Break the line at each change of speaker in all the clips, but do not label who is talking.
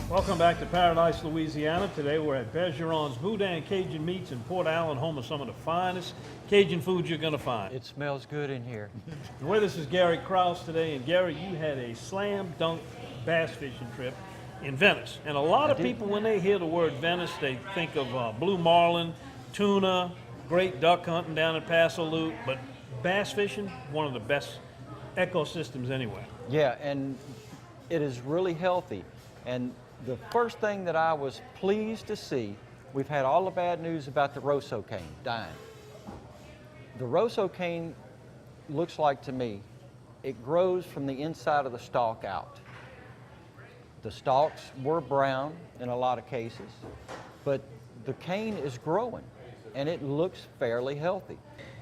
Welcome back to Paradise, Louisiana. Today we're at Bergeron's Boudin Cajun Meats in Port Allen, home of some of the finest Cajun food you're going to find.
It smells good in here.
And with us is Gary Krause today. And Gary, you had a slam dunk bass fishing trip in Venice. And a lot of people, when they hear the word Venice, they think of blue marlin, tuna, great duck hunting down at Paso Loop. But bass fishing, one of the best ecosystems anywhere.
Yeah, and it is really healthy. And the first thing that I was pleased to see, we've had all the bad news about the Rosso cane dying. The Rosso cane looks like to me, it grows from the inside of the stalk out. The stalks were brown in a lot of cases, but the cane is growing and it looks fairly healthy.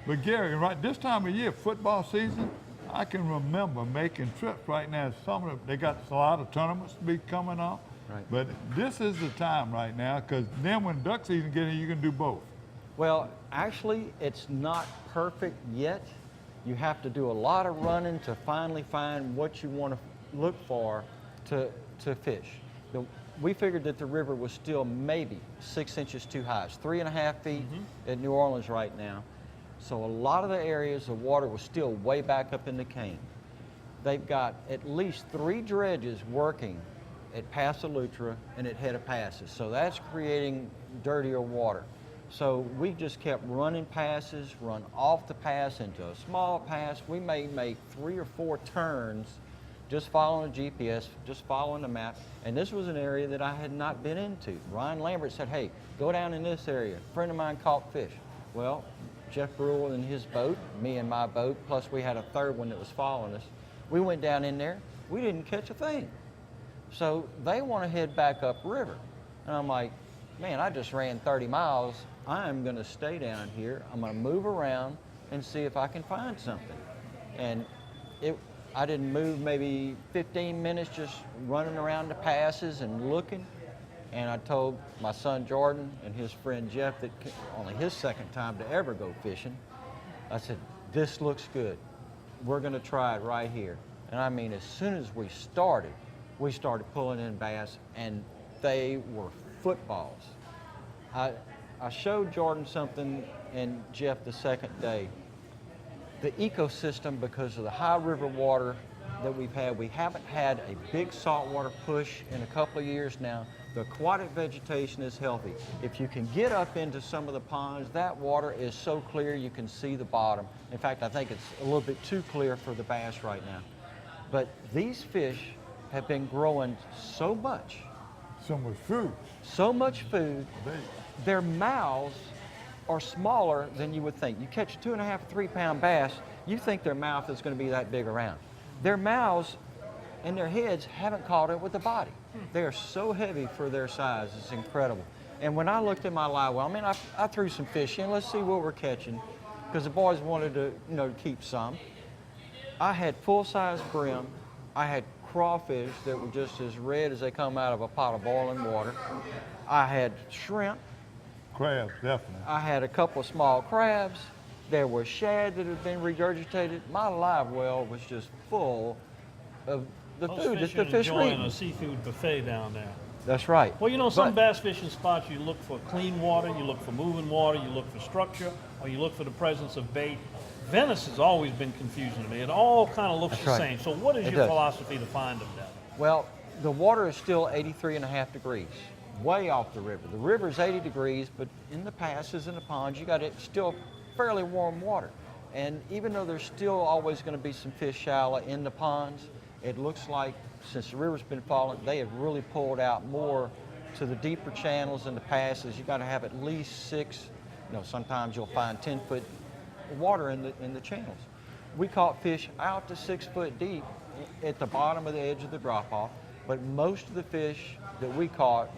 But Gary, right this time of year, football season, I can remember making trips right now. They got a lot of tournaments to be coming up.
Right.
But this is the time right now, because then when duck season gets here, you can do both.
Well, actually, it's not perfect yet. You have to do a lot of running to finally find what you want to look for to fish. We figured that the river was still maybe 6 inches too high. It's 3.5 feet at New Orleans right now. So a lot of the areas, the water was still way back up in the cane. They've got at least 3 dredges working at Paso Lutra and at head of passes. So that's creating dirtier water. So we just kept running passes, run off the pass into a small pass. We may make 3 or 4 turns just following the GPS, just following the map. And this was an area that I had not been into. Ryan Lambert said, hey, go down in this area. A friend of mine caught fish. Well, Jeff Brule in his boat, me in my boat, plus we had a third one that was following us. We went down in there, we didn't catch a thing. So they want to head back upriver. And I'm like, man, I just ran 30 miles. I'm gonna stay down here. I'm gonna move around and see if I can find something. And I didn't move maybe 15 minutes just running around the passes and looking. And I told my son Jordan and his friend Jeff, that only his second time to ever go fishing, I said, this looks good. We're gonna try it right here. And I mean, as soon as we started pulling in bass, and they were footballs. I showed Jordan something and Jeff the second day. The ecosystem, because of the high river water that we haven't had a big saltwater push in a couple of years now. The aquatic vegetation is healthy. If you can get up into some of the ponds, that water is so clear you can see the bottom. In fact, I think it's a little bit too clear for the bass right now. But these fish have been growing so much.
So much food.
So much food. Their mouths are smaller than you would think. You catch a 2.5 to 3 pound bass, you think their mouth is going to be that big around. Their mouths and their heads haven't caught up with the body. They are so heavy for their size, it's incredible. And when I looked at my live well, I mean, I threw some fish in, let's see what we're catching, because the boys wanted to, keep some. I had full-size brim. I had crawfish that were just as red as they come out of a pot of boiling water. I had shrimp.
Crabs, definitely.
I had a couple of small crabs. There was shad that had been regurgitated. My live well was just full of the food that the fish were eating.
Enjoying a seafood buffet down there.
That's right.
Well, some bass fishing spots, you look for clean water, you look for moving water, you look for structure, or you look for the presence of bait. Venice has always been confusing to me. It all kind of looks the same. So what is your philosophy to find them down there?
Well, the water is still 83.5 degrees, way off the river. The river is 80 degrees, but in the passes and the ponds, you got it still fairly warm water. And even though there's still always going to be some fish shallow in the ponds, it looks like since the river's been falling, they have really pulled out more to the deeper channels and the passes. You got to have at least 6, sometimes you'll find 10-foot water in the channels. We caught fish out to 6 foot deep at the bottom of the edge of the drop-off, but most of the fish that we caught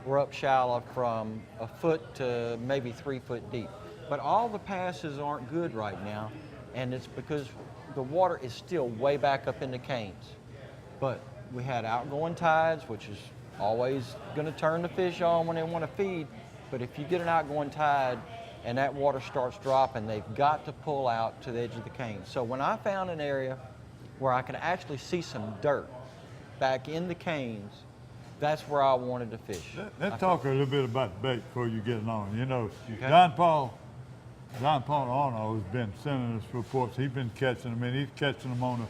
were up shallow from 1 foot to maybe 3 foot deep. But all the passes aren't good right now, and it's because the water is still way back up in the canes. But we had outgoing tides, which is always going to turn the fish on when they want to feed. But if you get an outgoing tide and that water starts dropping, they've got to pull out to the edge of the cane. So when I found an area where I could actually see some dirt back in the canes, that's where I wanted to fish.
Let's talk a little bit about bait before you get on. You know,
Okay.
John Paul Arno has been sending us reports. He's been catching them, and he's catching them on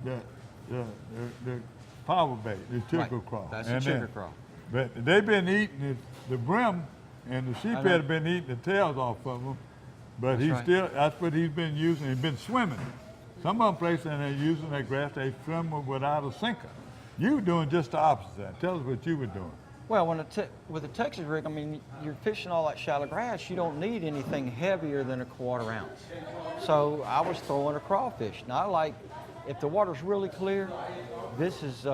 the power bait, the chicken
Right.
crawl.
That's
And
the chicken
then-
crawl.
But they've been eating the brim, and the sheephead
know.
have been eating the tails off of them. But
That's
he's
right.
still, that's what he's been using. He's been swimming. Some of them places, and they're using that grass, they swim without a sinker. You were doing just the opposite. Tell us what you were doing.
Well, with a Texas rig, I mean, you're fishing all that shallow grass. You don't need anything heavier than a 1/4 ounce. So I was throwing a crawfish. Now, I like, if the water's really clear, this is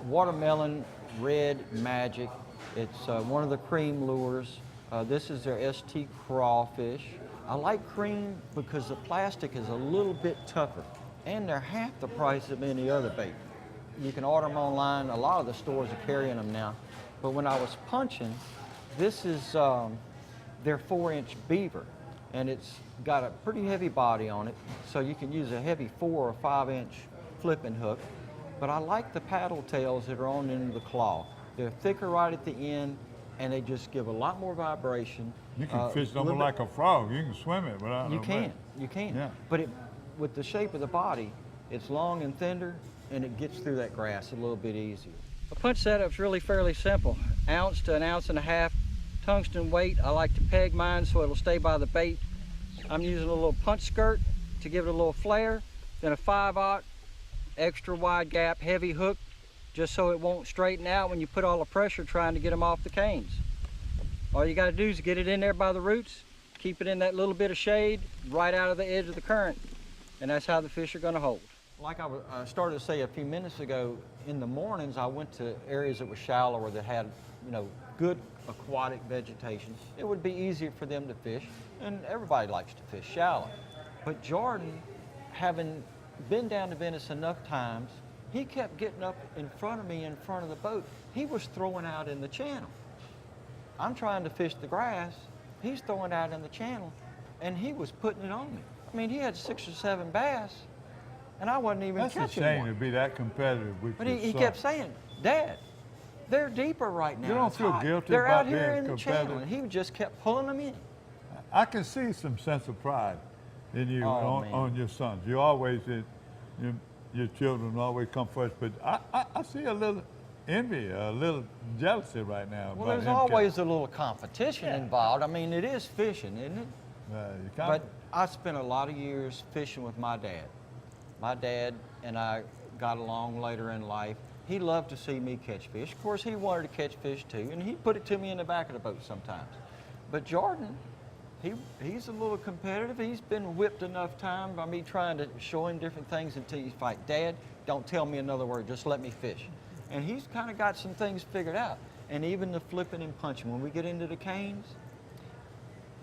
watermelon red magic. It's one of the cream lures. This is their ST crawfish. I like cream because the plastic is a little bit tougher, and they're half the price of any other bait. You can order them online. A lot of the stores are carrying them now. But when I was punching, this is their 4-inch beaver, and it's got a pretty heavy body on it, so you can use a heavy 4 or 5-inch flipping hook. But I like the paddle tails that are on the end of the claw. They're thicker right at the end, and they just give a lot more vibration.
You can fish
a
them
little
like a frog. You can swim it without
You
no
can,
bait.
you can.
Yeah.
But with the shape of the body, it's long and tender, and it gets through that grass a little bit easier. The punch setup's really fairly simple. Ounce to 1.5 ounces, tungsten weight. I like to peg mine so it'll stay by the bait. I'm using a little punch skirt to give it a little flare, then a 5/0 extra wide gap heavy hook, just so it won't straighten out when you put all the pressure trying to get them off the canes. All you got to do is get it in there by the roots, keep it in that little bit of shade right out of the edge of the current, and that's how the fish are going to hold. Like I started to say a few minutes ago, in the mornings I went to areas that were shallower that had, good aquatic vegetation. It would be easier for them to fish, and everybody likes to fish shallow. But Jordan, having been down to Venice enough times, he kept getting up in front of me in front of the boat. He was throwing out in the channel. I'm trying to fish the grass, he's throwing out in the channel, and he was putting it on me. I mean, he had 6 or 7 bass, and I wasn't even
That's a
catching
shame
one.
to be that competitive with
But
your
he
son.
kept saying, Dad, they're deeper right now.
You don't
It's
feel
hot.
guilty
They're
about
out here
being
in the channel,
competitive?
and he just kept pulling them in.
I can see some sense of pride in you
Oh, man.
on your sons. You always, your children always come first, but I see a little envy, a little jealousy right now.
Well,
about
there's
him
always a little competition involved. I mean, it is fishing, isn't it?
you kinda-
But I spent a lot of years fishing with my dad. My dad and I got along later in life. He loved to see me catch fish. Of course, he wanted to catch fish too, and he'd put it to me in the back of the boat sometimes. But Jordan, he's a little competitive. He's been whipped enough time by me trying to show him different things until he's like, Dad, don't tell me another word, just let me fish. And he's kind of got some things figured out. And even the flipping and punching, when we get into the canes,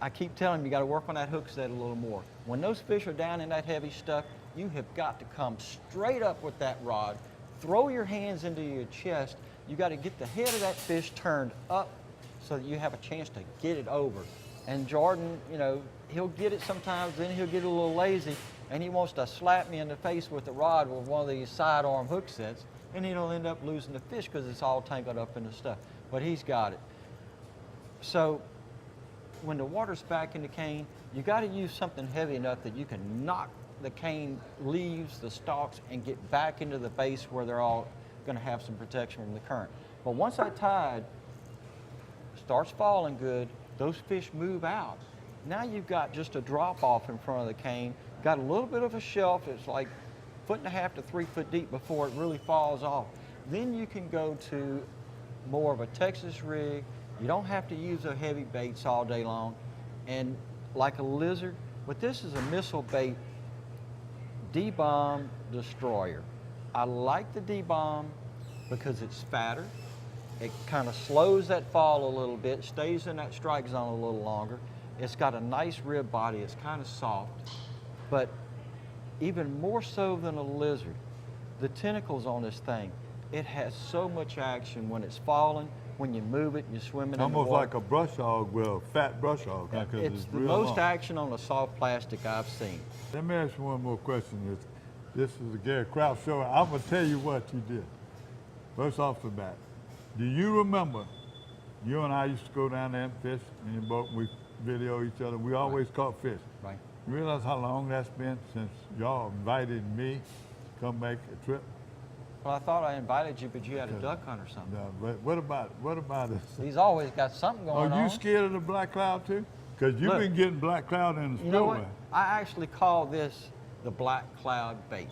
I keep telling him you got to work on that hook set a little more. When those fish are down in that heavy stuff, you have got to come straight up with that rod, throw your hands into your chest. You got to get the head of that fish turned up so that you have a chance to get it over. And Jordan, he'll get it sometimes, then he'll get a little lazy, and he wants to slap me in the face with the rod with one of these sidearm hook sets, and then he'll end up losing the fish because it's all tangled up in the stuff. But he's got it. So when the water's back in the cane, you got to use something heavy enough that you can knock the cane leaves, the stalks, and get back into the base where they're all going to have some protection from the current. But once that tide starts falling good, those fish move out. Now you've got just a drop off in front of the cane, got a little bit of a shelf, it's like 1.5 to 3 foot deep before it really falls off. Then you can go to more of a Texas rig. You don't have to use a heavy baits all day long. And like a lizard, but this is a missile bait D-bomb destroyer. I like the D-bomb because it's fatter. It kind of slows that fall a little bit, stays in that strike zone a little longer. It's got a nice rib body, it's kind of soft. But even more so than a lizard, the tentacles on this thing, it has so much action when it's falling, when you move it, you're swimming in the
almost
water.
like a brush hog, well, a fat brush hog. 'Cause
It's the
real
most
long.
action on a soft plastic I've seen.
Let me ask you one more question. This is the Gary Kraus show. I'm going to tell you what you did. First off the bat, Do you remember, you and I used to go down there and fish in your boat, we video each other, we always caught fish.
Right.
You realize how long that's been since y'all invited me to come make a trip?
Well, I thought I invited you, but you had a duck hunt or something.
No, but what about this?
He's always got something going on.
Are you scared of the black cloud too? Because you've
Look,
been getting black cloud in the
You know what?
spillway.
I actually call this the black cloud bait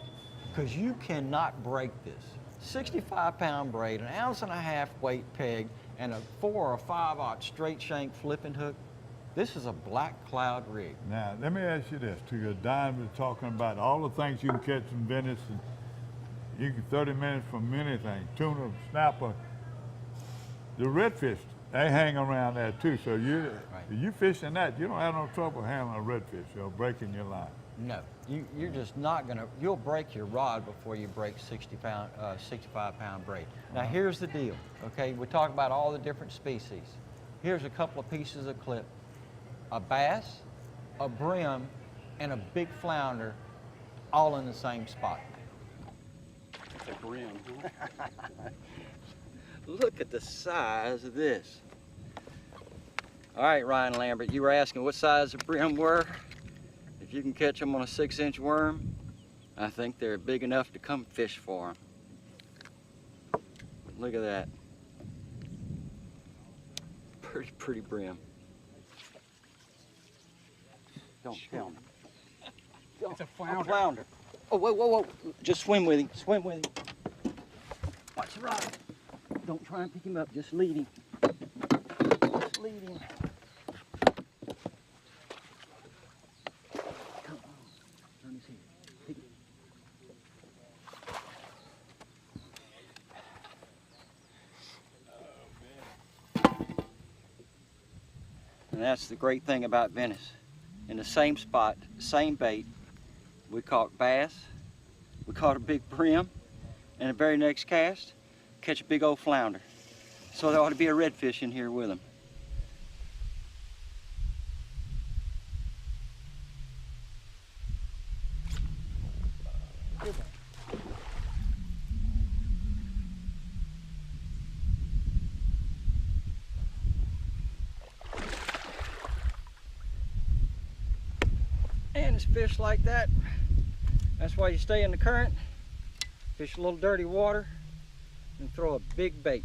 because you cannot break this. 65-pound braid, an 1.5 ounce weight peg, and a 4 or 5/0 straight shank flipping hook. This is a black cloud rig.
Now, let me ask you this, too. Don was talking about all the things you can catch in Venice, and you can 30 minutes from anything, tuna, snapper. The redfish, they hang around there too, so you fishing that, you don't have no trouble handling a redfish or breaking your line.
No, you're just not gonna, you'll break your rod before you break 65-pound braid. Now here's the deal, okay? We talk about all the different species. Here's a couple of pieces of clip. A bass, a brim, and a big flounder, all in the same spot.
It's a brim, huh?
Look at the size of this. All right, Ryan Lambert, you were asking what size the brim were. If you can catch them on a 6-inch worm, I think they're big enough to come fish for them. Look at that. Pretty brim. Don't tell me.
It's a flounder.
A flounder. Oh, whoa. Just swim with him. Swim with him. Watch the rod. Don't try and pick him up. Just lead him. Just lead him. Come on. Turn his head. Pick him. And that's the great thing about Venice. In the same spot, same bait, we caught bass, we caught a big brim, and the very next cast, catch a big old flounder. So there ought to be a redfish in here with them. And it's fish like that. That's why you stay in the current, fish a little dirty water, and throw a big bait.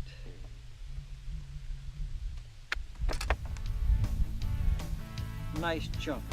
Nice chunk.